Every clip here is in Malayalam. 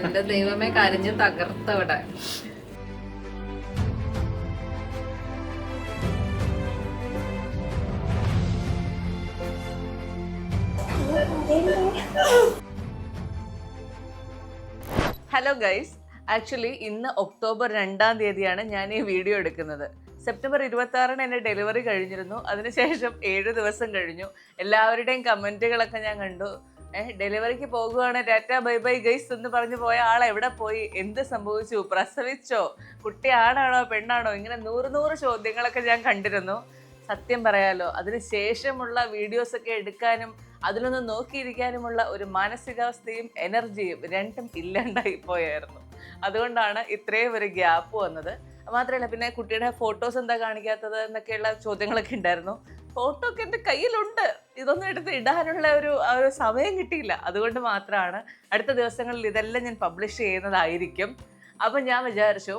എന്റെ ദൈവമേ കരഞ്ഞ് തകർത്തവിടെ. ഹലോ ഗൈസ്, ആക്ച്വലി ഇന്ന് ഒക്ടോബർ 2 ഞാൻ ഈ വീഡിയോ എടുക്കുന്നത്. സെപ്റ്റംബർ 26 എൻ്റെ ഡെലിവറി കഴിഞ്ഞിരുന്നു. അതിനുശേഷം 7 ദിവസം കഴിഞ്ഞു. എല്ലാവരുടെയും കമൻറ്റുകളൊക്കെ ഞാൻ കണ്ടു. ഡെലിവറിക്ക് പോകുവാണ്, ടാറ്റ ബൈ ബൈ ഗൈസ് എന്ന് പറഞ്ഞു പോയ ആൾ എവിടെ പോയി, എന്ത് സംഭവിച്ചു, പ്രസവിച്ചോ, കുട്ടി ആണാണോ പെണ്ണാണോ, ഇങ്ങനെ 100 ചോദ്യങ്ങളൊക്കെ ഞാൻ കണ്ടിരുന്നു. സത്യം പറയാലോ, അതിന് ശേഷമുള്ള വീഡിയോസൊക്കെ എടുക്കാനും അതിലൊന്ന് നോക്കിയിരിക്കാനുമുള്ള ഒരു മാനസികാവസ്ഥയും എനർജിയും രണ്ടും ഇല്ലാണ്ടായി പോയായിരുന്നു. അതുകൊണ്ടാണ് ഇത്രയും ഒരു ഗ്യാപ്പ് വന്നത്. മാത്രമല്ല, പിന്നെ കുട്ടിയുടെ ഫോട്ടോസ് എന്താ കാണിക്കാത്തത് എന്നൊക്കെയുള്ള ചോദ്യങ്ങളൊക്കെ ഉണ്ടായിരുന്നു. ഫോട്ടോ ഒക്കെ എൻ്റെ കയ്യിലുണ്ട്, ഇതൊന്നും എടുത്ത് ഇടാനുള്ള ഒരു സമയം കിട്ടിയില്ല. അതുകൊണ്ട് മാത്രമാണ്. അടുത്ത ദിവസങ്ങളിൽ ഇതെല്ലാം ഞാൻ പബ്ലിഷ് ചെയ്യുന്നതായിരിക്കും. അപ്പം ഞാൻ വിചാരിച്ചു,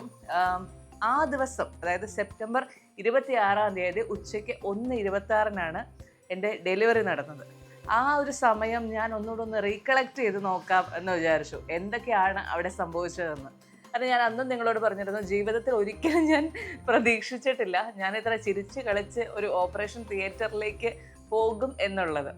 ആ ദിവസം, അതായത് സെപ്റ്റംബർ 26 ഉച്ചയ്ക്ക് 1:26 എൻ്റെ ഡെലിവറി നടന്നത്. ആ ഒരു സമയം ഞാൻ ഒന്നുകൂടെ റീകളക്ട് ചെയ്ത് നോക്കാം എന്ന് വിചാരിച്ചു, എന്തൊക്കെയാണ് അവിടെ സംഭവിച്ചതെന്ന്. അത് ഞാൻ അന്നും നിങ്ങളോട് പറഞ്ഞിരുന്നു, ജീവിതത്തിൽ ഒരിക്കലും ഞാൻ പ്രതീക്ഷിച്ചിട്ടില്ല ഞാൻ ഇത്ര ചിരിച്ച് കളിച്ച് ഒരു ഓപ്പറേഷൻ തിയേറ്ററിലേക്ക് പോകും എന്നുള്ളത്.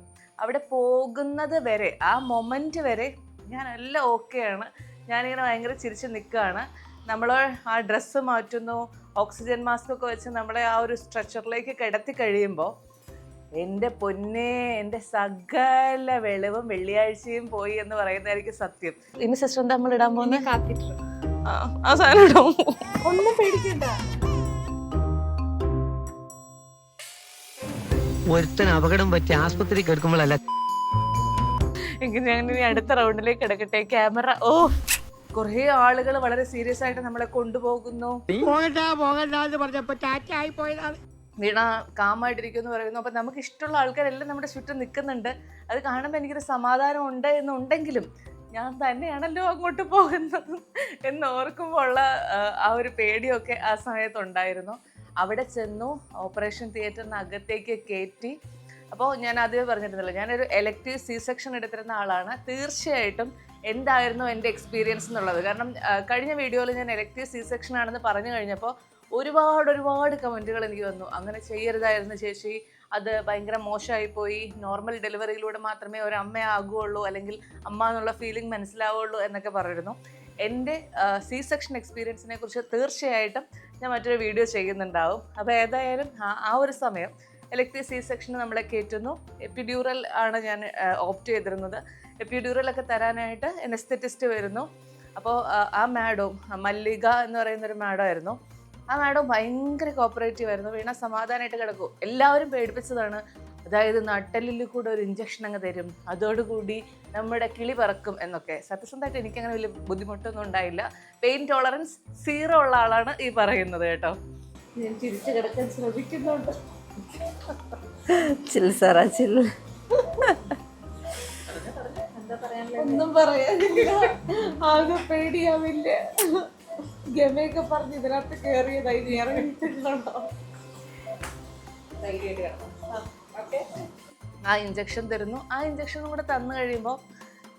അവിടെ പോകുന്നത് വരെ, ആ മൊമെൻറ്റ് വരെ ഞാൻ എല്ലാം ഓക്കെയാണ്. ഞാനിങ്ങനെ ഭയങ്കര ചിരിച്ച് നിൽക്കുകയാണ്. നമ്മൾ ആ ഡ്രസ്സ് മാറ്റുന്നു, ഓക്സിജൻ മാസ്ക് ഒക്കെ വെച്ച് നമ്മളെ ആ ഒരു സ്ട്രെച്ചറിലേക്ക് കിടത്തി കഴിയുമ്പോൾ എൻ്റെ പൊന്നേ, എൻ്റെ സകല വെളിവും വെള്ളിയാഴ്ചയും പോയി എന്ന് പറയുന്നതായിരിക്കും സത്യം. ഇനി സിസ്റ്റർ എന്താ നമ്മൾ ഇടാൻ പോകുന്നത്? ആ സാധനം ഇടാം, ഒന്നും പേടിക്കണ്ട. ഒരുത്തൻ അപകടം പറ്റി ആസ്പത്രി കിടക്കുമ്പോഴല്ല. എങ്കിൽ ഞാൻ ഇനി അടുത്ത റൗണ്ടിലേക്ക് കിടക്കട്ടെ. ക്യാമറ ഓ, കുറേ ആളുകൾ വളരെ സീരിയസ് ആയിട്ട് നമ്മളെ കൊണ്ടുപോകുന്നു. വീണ കാമായിട്ടിരിക്കുമെന്ന് പറയുന്നു. അപ്പം നമുക്ക് ഇഷ്ടമുള്ള ആൾക്കാരെല്ലാം നമ്മുടെ ചുറ്റും നിൽക്കുന്നുണ്ട്. അത് കാണുമ്പോൾ എനിക്കൊരു സമാധാനം ഉണ്ട് എന്നുണ്ടെങ്കിലും ഞാൻ തന്നെയാണല്ലോ അങ്ങോട്ട് പോകുന്നത് എന്ന് ഓർക്കുമ്പോൾ ഉള്ള ആ ഒരു പേടിയൊക്കെ ആ സമയത്തുണ്ടായിരുന്നു. അവിടെ ചെന്നു, ഓപ്പറേഷൻ തിയേറ്ററിനകത്തേക്ക് കയറ്റി. അപ്പോൾ ഞാൻ ആദ്യമേ പറഞ്ഞിരുന്നില്ല, ഞാനൊരു എലക്ടീവ് C-സെക്ഷൻ എടുത്തിരുന്ന ആളാണ്. തീർച്ചയായിട്ടും എന്തായിരുന്നു എൻ്റെ എക്സ്പീരിയൻസ് എന്നുള്ളത്. കാരണം കഴിഞ്ഞ വീഡിയോയിൽ ഞാൻ എലക്ടീവ് C-സെക്ഷൻ ആണെന്ന് പറഞ്ഞു കഴിഞ്ഞപ്പോൾ ഒരുപാട് കമൻറ്റുകൾ എനിക്ക് വന്നു. അങ്ങനെ ചെയ്യരുതായിരുന്നു ചേച്ചി, അത് ഭയങ്കര മോശമായിപ്പോയി, നോർമൽ ഡെലിവറിയിലൂടെ മാത്രമേ ഒരു അമ്മയാകുകയുള്ളൂ, അല്ലെങ്കിൽ അമ്മ എന്നുള്ള ഫീലിംഗ് മനസ്സിലാവുള്ളൂ എന്നൊക്കെ പറഞ്ഞിരുന്നു. എൻ്റെ C-സെക്ഷൻ എക്സ്പീരിയൻസിനെ കുറിച്ച് തീർച്ചയായിട്ടും ഞാൻ മറ്റൊരു വീഡിയോ ചെയ്യുന്നുണ്ടാവും. അപ്പോൾ ഏതായാലും ആ ഒരു സമയം എലക്ടീവ് C-സെക്ഷന് നമ്മളെ കയറ്റുന്നു. എപ്പിഡ്യൂറൽ ആണ് ഞാൻ ഓപ്റ്റ് ചെയ്തിരുന്നത്. എപ്പിഡ്യൂറലൊക്കെ തരാനായിട്ട് എനസ്തെറ്റിസ്റ്റ് വരുന്നു. അപ്പോൾ ആ മാഡവും, മല്ലിക എന്ന് പറയുന്നൊരു മാഡമായിരുന്നു. ആ മാഡം ഭയങ്കര കോപ്പറേറ്റീവ് ആയിരുന്നു. വീണ സമാധാനമായിട്ട് കിടക്കും, എല്ലാവരും പേടിപ്പിച്ചതാണ്. അതായത് നട്ടലിൽ കൂടെ ഒരു ഇഞ്ചക്ഷൻ അങ്ങ് തരും, അതോടുകൂടി നമ്മുടെ കിളി പറക്കും എന്നൊക്കെ. സത്യസന്ധമായിട്ട് എനിക്കങ്ങനെ വലിയ ബുദ്ധിമുട്ടൊന്നും ഉണ്ടായില്ല. പെയിൻ ടോളറൻസ് 0 ഉള്ള ആളാണ് ഈ പറയുന്നത് കേട്ടോ. ഞാൻ ചിരിച്ചു കിടക്കാൻ ശ്രമിക്കുന്നുണ്ട്. ഒന്നും പറയാനില്ല, ആകെ പേടിയാവില്ല. ഗമയൊക്കെ പറഞ്ഞ് ഇതിനകത്ത് കയറിയതായി ഇറങ്ങിയിട്ടുണ്ടോ. ആ ഇഞ്ചക്ഷൻ തരുന്നു. ആ ഇഞ്ചക്ഷൻ കൂടെ തന്നു കഴിയുമ്പോൾ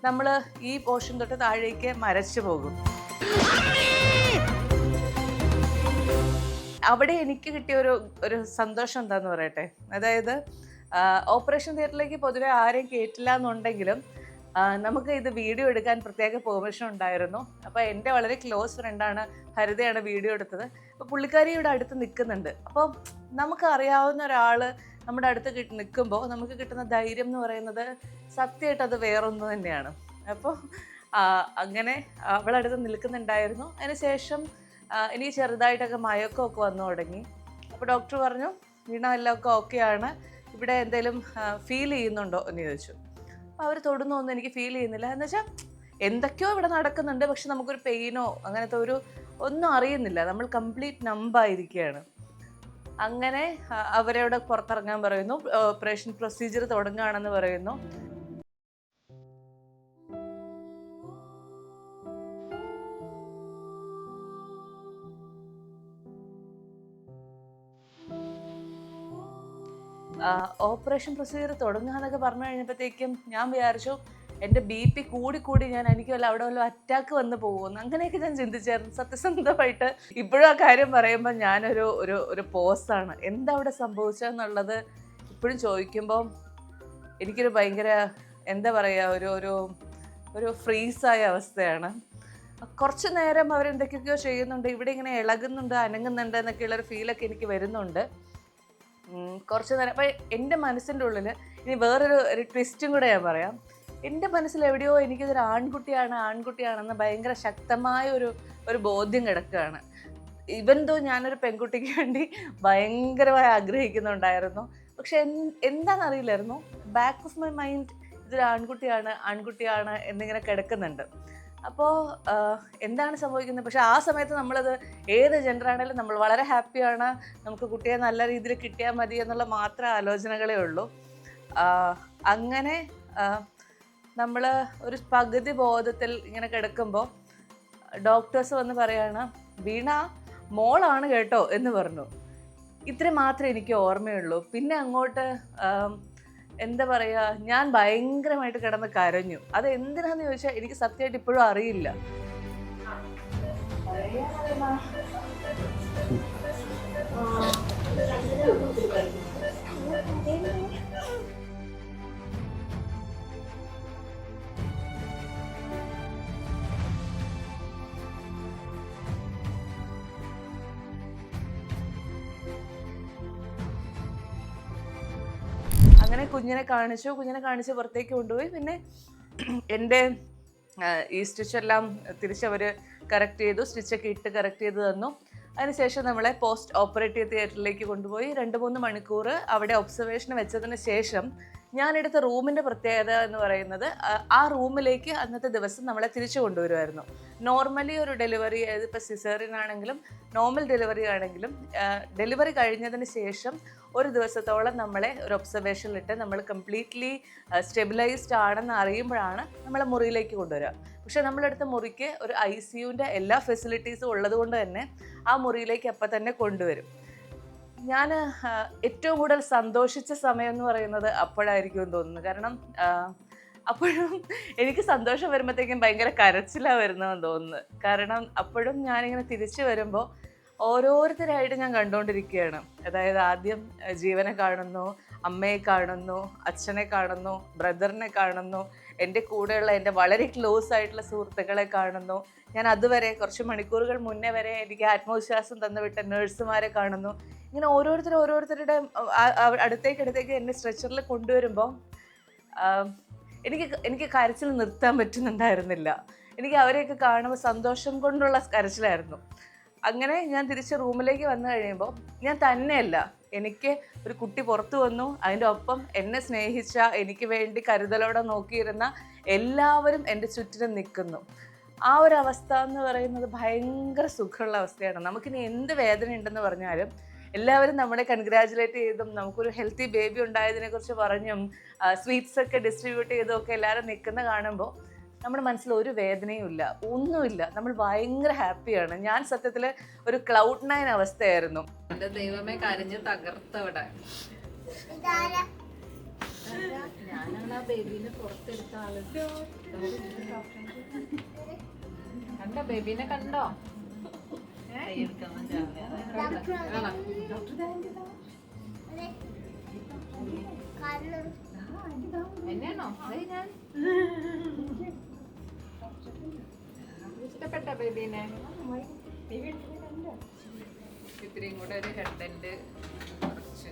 നമ്മൾ ഈ പോർഷൻ തൊട്ട് താഴേക്ക് മരച്ചു പോകും. അവിടെ എനിക്ക് കിട്ടിയ ഒരു സന്തോഷം എന്താന്ന് പറയട്ടെ. അതായത് ഓപ്പറേഷൻ തിയേറ്ററിലേക്ക് പൊതുവെ ആരെയും കയറ്റില്ല എന്നുണ്ടെങ്കിലും നമുക്ക് ഇത് വീഡിയോ എടുക്കാൻ പ്രത്യേക പെർമിഷൻ ഉണ്ടായിരുന്നു. അപ്പോൾ എൻ്റെ വളരെ ക്ലോസ് ഫ്രണ്ടാണ് ഹരിതയാണ് വീഡിയോ എടുത്തത്. അപ്പോൾ പുള്ളിക്കാരി ഇവിടെ അടുത്ത് നിൽക്കുന്നുണ്ട്. അപ്പോൾ നമുക്ക് അറിയാവുന്ന ഒരാൾ നമ്മുടെ അടുത്ത് നിൽക്കുമ്പോൾ നമുക്ക് കിട്ടുന്ന ധൈര്യം എന്ന് പറയുന്നത് സത്യമായിട്ട് അത് വേറൊന്നു തന്നെയാണ്. അപ്പോൾ അങ്ങനെ അവളടുത്ത് നിൽക്കുന്നുണ്ടായിരുന്നു. അതിനുശേഷം എനിക്ക് ചെറുതായിട്ടൊക്കെ മയക്കമൊക്കെ വന്നു തുടങ്ങി. അപ്പോൾ ഡോക്ടർ പറഞ്ഞു, വീണ എല്ലാമൊക്കെ ഓക്കെയാണ്, ഇവിടെ എന്തെങ്കിലും ഫീൽ ചെയ്യുന്നുണ്ടോ എന്ന് ചോദിച്ചു. അപ്പോൾ അവർ തൊടുന്നൊന്നും എനിക്ക് ഫീൽ ചെയ്യുന്നില്ല. എന്ന് വെച്ചാൽ എന്തൊക്കെയോ ഇവിടെ നടക്കുന്നുണ്ട്, പക്ഷെ നമുക്കൊരു പെയിനോ അങ്ങനത്തെ ഒന്നും അറിയുന്നില്ല. നമ്മൾ കംപ്ലീറ്റ് നമ്പായിരിക്കുകയാണ്. അങ്ങനെ അവരവിടെ പുറത്തിറങ്ങാൻ പറയുന്നു. ഓപ്പറേഷൻ പ്രൊസീജിയർ തുടങ്ങുകയാണെന്ന് പറയുന്നു. ഓപ്പറേഷൻ പ്രൊസീജിയർ തുടങ്ങുക എന്നൊക്കെ പറഞ്ഞു കഴിഞ്ഞപ്പോഴത്തേക്കും ഞാൻ വിചാരിച്ചു എൻ്റെ BP കൂടി എനിക്ക് വല്ല അവിടെ വല്ല അറ്റാക്ക് വന്ന് പോകുന്നു, അങ്ങനെയൊക്കെ ഞാൻ ചിന്തിച്ചായിരുന്നു സത്യസന്ധമായിട്ട്. ഇപ്പോഴും ആ കാര്യം പറയുമ്പോൾ ഞാനൊരു ഒരു ഒരു പോസാണ്. എന്താ അവിടെ സംഭവിച്ചതെന്നുള്ളത് ഇപ്പോഴും ചോദിക്കുമ്പോൾ എനിക്കൊരു ഭയങ്കര എന്താ പറയുക, ഒരു ഒരു ഒരു ഫ്രീസായ അവസ്ഥയാണ്. കുറച്ച് നേരം അവരെന്തൊക്കെയൊക്കെയോ ചെയ്യുന്നുണ്ട്, ഇവിടെ ഇങ്ങനെ ഇളകുന്നുണ്ട്, അനങ്ങുന്നുണ്ട് എന്നൊക്കെയുള്ളൊരു ഫീലൊക്കെ എനിക്ക് വരുന്നുണ്ട്. കുറച്ച് നേരം അപ്പം എൻ്റെ മനസ്സിൻ്റെ ഉള്ളിൽ ഇനി വേറൊരു ട്വിസ്റ്റും കൂടെ ഞാൻ പറയാം. എൻ്റെ മനസ്സിൽ എവിടെയോ എനിക്കിതൊരു ആൺകുട്ടിയാണെന്ന് ഭയങ്കര ശക്തമായ ഒരു ബോധ്യം കിടക്കുകയാണ്. ഇവൻ ദോ ഞാനൊരു പെൺകുട്ടിക്ക് വേണ്ടി ഭയങ്കരമായി ആഗ്രഹിക്കുന്നുണ്ടായിരുന്നു. പക്ഷെ എന്താണെന്നറിയില്ലായിരുന്നു, ബാക്ക് ഓഫ് മൈ മൈൻഡ് ഇതൊരു ആൺകുട്ടിയാണ് എന്നിങ്ങനെ കിടക്കുന്നുണ്ട്. അപ്പോൾ എന്താണ് സംഭവിക്കുന്നത്? പക്ഷെ ആ സമയത്ത് നമ്മളത് ഏത് ജെൻഡറാണേലും നമ്മൾ വളരെ ഹാപ്പിയാണ്, നമുക്ക് കുട്ടിയെ നല്ല രീതിയിൽ കിട്ടിയാൽ മതി എന്നുള്ള മാത്രം ആലോചനകളേ ഉള്ളൂ. അങ്ങനെ നമ്മൾ ഒരു പകുതി ബോധത്തിൽ ഇങ്ങനെ കിടക്കുമ്പോൾ ഡോക്ടേഴ്സ് വന്ന് പറയാണ്, വീണ മോളാണ് കേട്ടോ എന്ന് പറഞ്ഞു. ഇത്ര മാത്രമേ എനിക്ക് ഓർമ്മയുള്ളൂ. പിന്നെ അങ്ങോട്ട് എന്താ പറയുക, ഞാൻ ഭയങ്കരമായിട്ട് കിടന്ന് കരഞ്ഞു. അത് എന്തിനാന്ന് ചോദിച്ചാൽ എനിക്ക് സത്യമായിട്ട് ഇപ്പോഴും അറിയില്ല. അങ്ങനെ കുഞ്ഞിനെ കാണിച്ച് പുറത്തേക്ക് കൊണ്ടുപോയി. പിന്നെ എൻ്റെ ഈ സ്റ്റിച്ചെല്ലാം തിരിച്ചവർ കറക്റ്റ് ചെയ്തു, സ്റ്റിച്ചൊക്കെ ഇട്ട് കറക്റ്റ് ചെയ്ത് തന്നു. അതിനുശേഷം നമ്മളെ പോസ്റ്റ് ഓപ്പറേറ്റീവ് തിയേറ്ററിലേക്ക് കൊണ്ടുപോയി 2-3 മണിക്കൂർ അവിടെ ഒബ്സർവേഷന് വെച്ചതിന് ശേഷം ഞാനെടുത്ത റൂമിൻ്റെ പ്രത്യേകത എന്ന് പറയുന്നത്, ആ റൂമിലേക്ക് അന്നത്തെ ദിവസം നമ്മളെ തിരിച്ചു കൊണ്ടുവരുമായിരുന്നു. നോർമലി ഒരു ഡെലിവറി, ഇപ്പോൾ സിസേറിയൻ ആണെങ്കിലും നോർമൽ ഡെലിവറി ആണെങ്കിലും ഡെലിവറി കഴിഞ്ഞതിന് ശേഷം ഒരു ദിവസത്തോളം നമ്മളെ ഒരു ഒബ്സർവേഷനിലിട്ട് നമ്മൾ കംപ്ലീറ്റ്ലി സ്റ്റെബിലൈസ്ഡ് ആണെന്ന് അറിയുമ്പോഴാണ് നമ്മളെ മുറിയിലേക്ക് കൊണ്ടുവരിക. പക്ഷെ നമ്മളെടുത്ത മുറിക്ക് ഒരു ICUവിൻ്റെ എല്ലാ ഫെസിലിറ്റീസും ഉള്ളത് കൊണ്ട് തന്നെ ആ മുറിയിലേക്ക് അപ്പം തന്നെ കൊണ്ടുവരും. ഞാൻ ഏറ്റവും കൂടുതൽ സന്തോഷിച്ച സമയം എന്ന് പറയുന്നത് അപ്പോഴായിരിക്കും തോന്നുന്നു. കാരണം അപ്പോഴും എനിക്ക് സന്തോഷം വരുമ്പോഴത്തേക്കും ഭയങ്കര കരച്ചിലാണ് വരുന്നതെന്ന് തോന്നുന്നു. കാരണം അപ്പോഴും ഞാനിങ്ങനെ തിരിച്ചു വരുമ്പോൾ ഓരോരുത്തരായിട്ട് ഞാൻ കണ്ടുകൊണ്ടിരിക്കുകയാണ്. അതായത് ആദ്യം ജീവനെ കാണുന്നു, അമ്മയെ കാണുന്നു, അച്ഛനെ കാണുന്നു, ബ്രദറിനെ കാണുന്നു, എൻ്റെ കൂടെയുള്ള എൻ്റെ വളരെ ക്ലോസ് ആയിട്ടുള്ള സുഹൃത്തുക്കളെ കാണുന്നു. ഞാൻ അതുവരെ കുറച്ച് മണിക്കൂറുകൾ മുന്നേ വരെ എനിക്ക് ആത്മവിശ്വാസം തന്നുവിട്ട നഴ്സുമാരെ കാണുന്നു. ഇങ്ങനെ ഓരോരുത്തരുടെ അടുത്തേക്ക് എന്നെ സ്ട്രെച്ചറിൽ കൊണ്ടുവരുമ്പോൾ എനിക്ക് കരച്ചിൽ നിർത്താൻ പറ്റുന്നുണ്ടായിരുന്നില്ല. എനിക്ക് അവരെയൊക്കെ കാണുമ്പോൾ സന്തോഷം കൊണ്ടുള്ള കരച്ചിലായിരുന്നു. അങ്ങനെ ഞാൻ തിരിച്ച് റൂമിലേക്ക് വന്നു കഴിയുമ്പോൾ ഞാൻ തന്നെയല്ല, എനിക്ക് ഒരു കുട്ടി പുറത്തു വന്നു, അതിൻ്റെ ഒപ്പം എന്നെ സ്നേഹിച്ച, എനിക്ക് വേണ്ടി കരുതലോടെ നോക്കിയിരുന്ന എല്ലാവരും എൻ്റെ ചുറ്റിനും നിൽക്കുന്നു. ആ ഒരു അവസ്ഥ എന്ന് പറയുന്നത് ഭയങ്കര സുഖമുള്ള അവസ്ഥയാണ്. നമുക്കിനി എന്ത് വേദന ഉണ്ടെന്ന് പറഞ്ഞാലും എല്ലാവരും നമ്മളെ കൺഗ്രാജുലേറ്റ് ചെയ്തും നമുക്കൊരു ഹെൽത്തി ബേബി ഉണ്ടായതിനെ കുറിച്ച് പറഞ്ഞും സ്വീറ്റ്സ് ഒക്കെ ഡിസ്ട്രിബ്യൂട്ട് ചെയ്തും ഒക്കെ എല്ലാവരും നിൽക്കുന്ന കാണുമ്പോൾ നമ്മുടെ മനസ്സിൽ ഒരു വേദനയും ഇല്ല, ഒന്നുമില്ല. നമ്മൾ ഭയങ്കര ഹാപ്പിയാണ്. ഞാൻ സത്യത്തിൽ ഒരു ക്ലൗഡ് 9 അവസ്ഥയായിരുന്നു. എന്റെ ദൈവമേ, കരഞ്ഞ് തകർത്തവിടെ. ഞാനാണ് ആ ബേബീനെ പുറത്തെടുത്ത ആള്. കണ്ടോ ബേബീനെ? കണ്ടോ? എന്നെയാണോ? ഞാൻ ഇഷ്ടപ്പെട്ട ബേബീനെ? ഇത്രയും കൂടെ ഒരു ഹെഡുണ്ട്, കുറച്ച്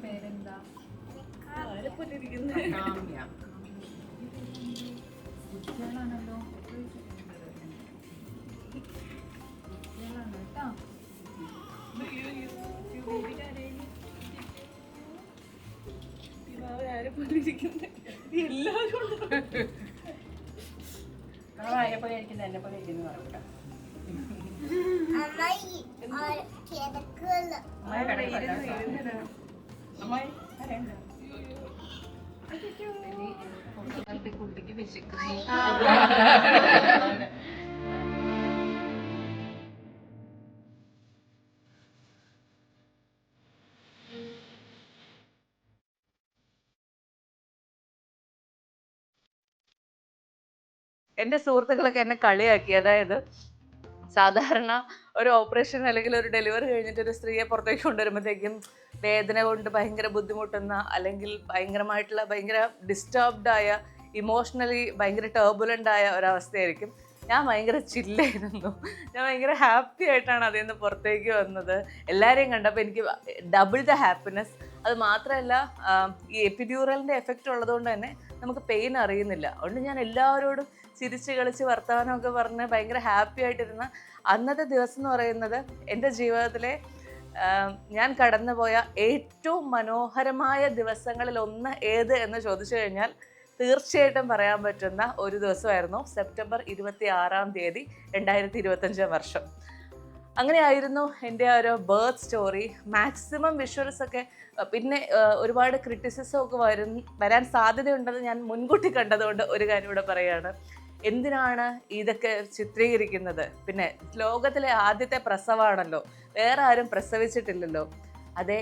പേരെന്താ? കുട്ടികളാണല്ലോ കേട്ടോ. കുട്ടിക്ക് വിശക്കുന്നു. എൻ്റെ സുഹൃത്തുക്കളൊക്കെ എന്നെ കളിയാക്കി. അതായത് സാധാരണ ഒരു ഓപ്പറേഷൻ അല്ലെങ്കിൽ ഒരു ഡെലിവറി കഴിഞ്ഞിട്ട് ഒരു സ്ത്രീയെ പുറത്തേക്ക് കൊണ്ടുവരുമ്പോഴത്തേക്കും വേദന കൊണ്ട് ഭയങ്കര ബുദ്ധിമുട്ടുന്ന, അല്ലെങ്കിൽ ഭയങ്കര ഡിസ്റ്റർബ്ഡ് ആയ, ഇമോഷണലി ഭയങ്കര ടർബുലൻ്റ് ആയ ഒരവസ്ഥയായിരിക്കും. ഞാൻ ഭയങ്കര ചില്ലായിരുന്നു. ഞാൻ ഭയങ്കര ഹാപ്പി ആയിട്ടാണ് അതിൽ നിന്ന് പുറത്തേക്ക് വന്നത്. എല്ലാവരെയും കണ്ടപ്പോൾ എനിക്ക് ഡബിൾ ദ ഹാപ്പിനെസ്. അത് മാത്രമല്ല, ഈ എപ്പിഡ്യൂറലിൻ്റെ എഫക്റ്റ് ഉള്ളതുകൊണ്ട് തന്നെ നമുക്ക് പെയിൻ അറിയുന്നില്ല. അതുകൊണ്ട് ഞാൻ എല്ലാവരോടും ചിരിച്ച് കളിച്ച് വർത്തമാനമൊക്കെ പറഞ്ഞ് ഭയങ്കര ഹാപ്പി ആയിട്ടിരുന്ന അന്നത്തെ ദിവസം എന്ന് പറയുന്നത് എൻ്റെ ജീവിതത്തിലെ ഞാൻ കടന്നുപോയ ഏറ്റവും മനോഹരമായ ദിവസങ്ങളിൽ ഒന്ന് ഏത് എന്ന് ചോദിച്ചു കഴിഞ്ഞാൽ തീർച്ചയായിട്ടും പറയാൻ പറ്റുന്ന ഒരു ദിവസമായിരുന്നു സെപ്റ്റംബർ 26-ാം തീയതി 2025 വർഷം. അങ്ങനെയായിരുന്നു എൻ്റെ ഒരു ബർത്ത് സ്റ്റോറി. മാക്സിമം വിഷ്വൽസ് ഒക്കെ, പിന്നെ ഒരുപാട് ക്രിറ്റിസിസം ഒക്കെ വരാൻ സാധ്യതയുണ്ടെന്ന് ഞാൻ മുൻകൂട്ടി കണ്ടതുകൊണ്ട് ഒരു കാര്യം ഇവിടെ പറയുകയാണ്. എന്തിനാണ് ഇതൊക്കെ ചിത്രീകരിക്കുന്നത്? പിന്നെ ലോകത്തിലെ ആദ്യത്തെ പ്രസവമാണല്ലോ, വേറെ ആരും പ്രസവിച്ചിട്ടില്ലല്ലോ. അതെ,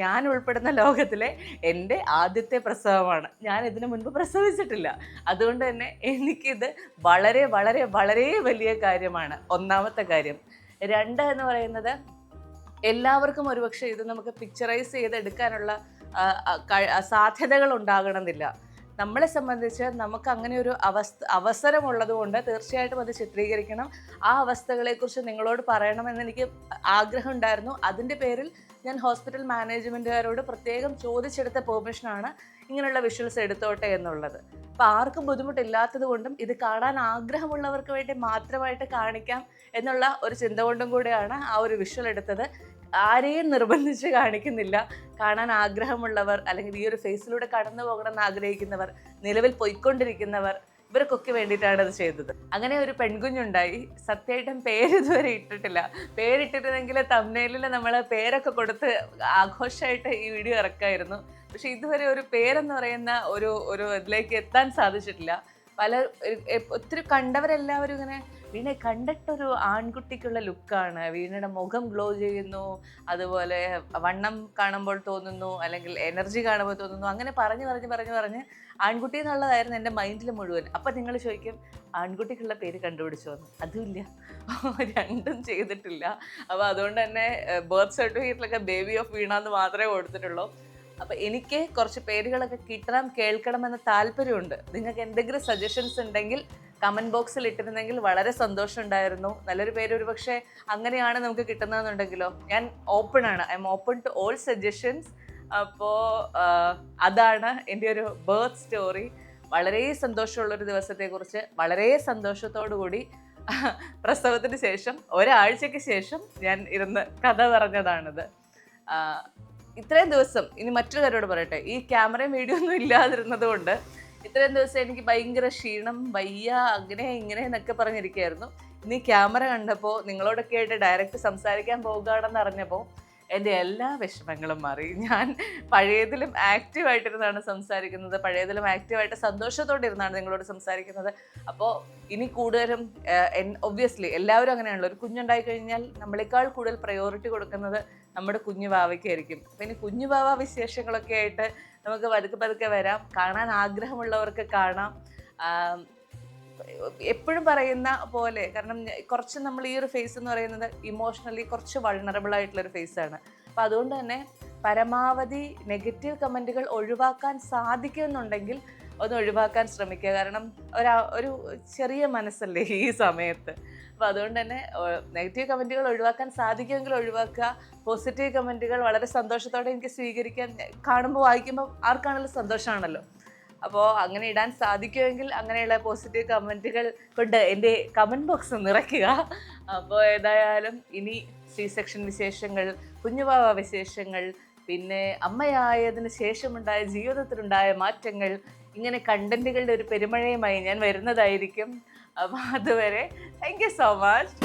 ഞാൻ ഉൾപ്പെടുന്ന ലോകത്തിലെ എൻ്റെ ആദ്യത്തെ പ്രസവമാണ്. ഞാൻ ഇതിനു മുൻപ് പ്രസവിച്ചിട്ടില്ല. അതുകൊണ്ട് തന്നെ എനിക്കിത് വളരെ വളരെ വളരെ വലിയ കാര്യമാണ്, ഒന്നാമത്തെ കാര്യം. രണ്ട് എന്ന് പറയുന്നത്, എല്ലാവർക്കും ഒരുപക്ഷെ ഇത് നമുക്ക് പിക്ചറൈസ് ചെയ്തെടുക്കാനുള്ള സാധ്യതകൾ ഉണ്ടാകണമെന്നില്ല. നമ്മളെ സംബന്ധിച്ച് നമുക്ക് അങ്ങനെ ഒരു അവസരമുള്ളത് കൊണ്ട് തീർച്ചയായിട്ടും അത് ചിത്രീകരിക്കണം. ആ അവസ്ഥകളെക്കുറിച്ച് നിങ്ങളോട് പറയണമെന്ന് എനിക്ക് ആഗ്രഹം ഉണ്ടായിരുന്നു. അതിൻ്റെ പേരിൽ ഞാൻ ഹോസ്പിറ്റൽ മാനേജ്മെൻറ്റുകാരോട് പ്രത്യേകം ചോദിച്ചെടുത്ത പെർമിഷനാണ് ഇങ്ങനെയുള്ള വിഷ്വൽസ് എടുത്തോട്ടെ എന്നുള്ളത്. അപ്പോൾ ആർക്കും ബുദ്ധിമുട്ടില്ലാത്തത് കൊണ്ടും ഇത് കാണാൻ ആഗ്രഹമുള്ളവർക്ക് വേണ്ടി മാത്രമായിട്ട് കാണിക്കാം എന്നുള്ള ഒരു ചിന്ത കൊണ്ടും കൂടെയാണ് ആ ഒരു വിഷ്വൽ എടുത്തത്. ആരെയും നിർബന്ധിച്ച് കാണിക്കുന്നില്ല. കാണാൻ ആഗ്രഹമുള്ളവർ, അല്ലെങ്കിൽ ഈ ഒരു ഫേസിലൂടെ കടന്നു പോകണമെന്ന് ആഗ്രഹിക്കുന്നവർ, നിലവിൽ പോയിക്കൊണ്ടിരിക്കുന്നവർ, ഇവർക്കൊക്കെ വേണ്ടിയിട്ടാണ് അത് ചെയ്തത്. അങ്ങനെ ഒരു പെൺകുഞ്ഞുണ്ടായി. സത്യമായിട്ടും പേര് ഇതുവരെ ഇട്ടിട്ടില്ല. പേരിട്ടിരുന്നെങ്കിൽ തംബ്നെയിലിൽ നമ്മൾ പേരൊക്കെ കൊടുത്ത് ആഘോഷമായിട്ട് ഈ വീഡിയോ ഇറക്കായിരുന്നു. പക്ഷെ ഇതുവരെ ഒരു പേരെന്ന് പറയുന്ന ഒരു ഇതിലേക്ക് എത്താൻ സാധിച്ചിട്ടില്ല. ഒത്തിരി കണ്ടവരെല്ലാവരും ഇങ്ങനെ വീണയെ കണ്ടിട്ടൊരു ആൺകുട്ടിക്കുള്ള ലുക്കാണ്, വീണയുടെ മുഖം ഗ്ലോ ചെയ്യുന്നു, അതുപോലെ വണ്ണം കാണുമ്പോൾ തോന്നുന്നു, അല്ലെങ്കിൽ എനർജി കാണുമ്പോൾ തോന്നുന്നു, അങ്ങനെ പറഞ്ഞ് ആൺകുട്ടി എന്നുള്ളതായിരുന്നു എൻ്റെ മൈൻഡിൽ മുഴുവൻ. അപ്പം നിങ്ങൾ ചോദിക്കും, ആൺകുട്ടിക്കുള്ള പേര് കണ്ടുപിടിച്ചോ എന്ന്? അതുമില്ല, രണ്ടും ചെയ്തിട്ടില്ല. അപ്പോൾ അതുകൊണ്ട് തന്നെ ബർത്ത് സർട്ടിഫിക്കറ്റിലൊക്കെ ബേബി ഓഫ് വീണ എന്ന് മാത്രമേ കൊടുത്തിട്ടുള്ളൂ. അപ്പോൾ എനിക്ക് കുറച്ച് പേരുകളൊക്കെ കേൾക്കണമെന്ന താല്പര്യമുണ്ട്. നിങ്ങൾക്ക് എന്തെങ്കിലും സജഷൻസ് ഉണ്ടെങ്കിൽ കമൻറ്റ് ബോക്സിൽ ഇട്ടിരുന്നെങ്കിൽ വളരെ സന്തോഷമുണ്ടായിരുന്നു. നല്ലൊരു പേര് ഒരുപക്ഷെ അങ്ങനെയാണ് നമുക്ക് കിട്ടുന്നതെന്നുണ്ടെങ്കിലോ. ഞാൻ ഓപ്പണാണ്, I am open to all suggestions. അപ്പോൾ അതാണ് എൻ്റെ ഒരു ബർത്ത് സ്റ്റോറി. വളരെ സന്തോഷമുള്ളൊരു ദിവസത്തെക്കുറിച്ച് വളരെ സന്തോഷത്തോടു കൂടി പ്രസവത്തിന് ശേഷം ഒരാഴ്ചയ്ക്ക് ശേഷം ഞാൻ ഇരുന്ന് കഥ പറഞ്ഞതാണിത്. ഇത്രയും ദിവസം, ഇനി മറ്റൊരു കാര്യോട് പറയട്ടെ, ഈ ക്യാമറയും വീഡിയോ ഒന്നും ഇല്ലാതിരുന്നത് കൊണ്ട് ഇത്രയും ദിവസം എനിക്ക് ഭയങ്കര ക്ഷീണം, വയ്യ, അങ്ങനെ ഇങ്ങനെ എന്നൊക്കെ പറഞ്ഞിരിക്കുകയായിരുന്നു. ഇനി ക്യാമറ കണ്ടപ്പോൾ, നിങ്ങളോടൊക്കെ ആയിട്ട് ഡയറക്റ്റ് സംസാരിക്കാൻ പോകുകയാണെന്ന് അറിഞ്ഞപ്പോൾ എൻ്റെ എല്ലാ വിഷമങ്ങളും മാറി. ഞാൻ പഴയതിലും ആക്റ്റീവായിട്ടിരുന്നാണ് സംസാരിക്കുന്നത്, പഴയതിലും ആക്റ്റീവായിട്ട് സന്തോഷത്തോടെ ഇരുന്നാണ് നിങ്ങളോട് സംസാരിക്കുന്നത്. അപ്പോൾ ഇനി കൂടുതലും ഒബ്വിയസ്ലി എല്ലാവരും അങ്ങനെയാണല്ലോ, ഒരു കുഞ്ഞുണ്ടായി കഴിഞ്ഞാൽ നമ്മളെക്കാൾ കൂടുതൽ പ്രയോറിറ്റി കൊടുക്കുന്നത് നമ്മുടെ കുഞ്ഞു വാവയ്ക്കായിരിക്കും. അപ്പം ഇനി കുഞ്ഞു വാവ വിശേഷങ്ങളൊക്കെ ആയിട്ട് നമുക്ക് പതുക്കെ വരാം. കാണാൻ ആഗ്രഹമുള്ളവർക്ക് കാണാം. എപ്പോഴും പറയുന്ന പോലെ, കാരണം കുറച്ച് നമ്മൾ ഈ ഒരു ഫേസ് എന്ന് പറയുന്നത് ഇമോഷണലി കുറച്ച് വൾണറബിൾ ആയിട്ടുള്ളൊരു ഫേസാണ്. അപ്പം അതുകൊണ്ട് തന്നെ പരമാവധി നെഗറ്റീവ് കമൻറ്റുകൾ ഒഴിവാക്കാൻ സാധിക്കുമെന്നുണ്ടെങ്കിൽ ഒന്ന് ഒഴിവാക്കാൻ ശ്രമിക്കുക. കാരണം ഒരു ചെറിയ മനസ്സല്ലേ ഈ സമയത്ത്. അപ്പോൾ അതുകൊണ്ട് തന്നെ നെഗറ്റീവ് കമൻറ്റുകൾ ഒഴിവാക്കാൻ സാധിക്കുമെങ്കിൽ ഒഴിവാക്കുക. പോസിറ്റീവ് കമൻറ്റുകൾ വളരെ സന്തോഷത്തോടെ എനിക്ക് സ്വീകരിക്കാൻ, കാണുമ്പോൾ വായിക്കുമ്പോൾ ആർക്കാണെങ്കിലും സന്തോഷമാണല്ലോ. അപ്പോൾ അങ്ങനെ ഇടാൻ സാധിക്കുമെങ്കിൽ അങ്ങനെയുള്ള പോസിറ്റീവ് കമൻറ്റുകൾ കൊണ്ട് എൻ്റെ കമൻറ്റ് ബോക്സ് നിറയ്ക്കുക. അപ്പോൾ ഏതായാലും ഇനി C-സെക്ഷൻ വിശേഷങ്ങൾ, കുഞ്ഞുവാവ വിശേഷങ്ങൾ, പിന്നെ അമ്മയായതിന് ശേഷമുണ്ടായ ജീവിതത്തിലുണ്ടായ മാറ്റങ്ങൾ, ഇങ്ങനെ കണ്ടന്റുകളുടെ ഒരു പെരുമഴയുമായി ഞാൻ വരുന്നതായിരിക്കും. അപ്പോൾ അതുവരെ താങ്ക് യു സോ മച്ച്.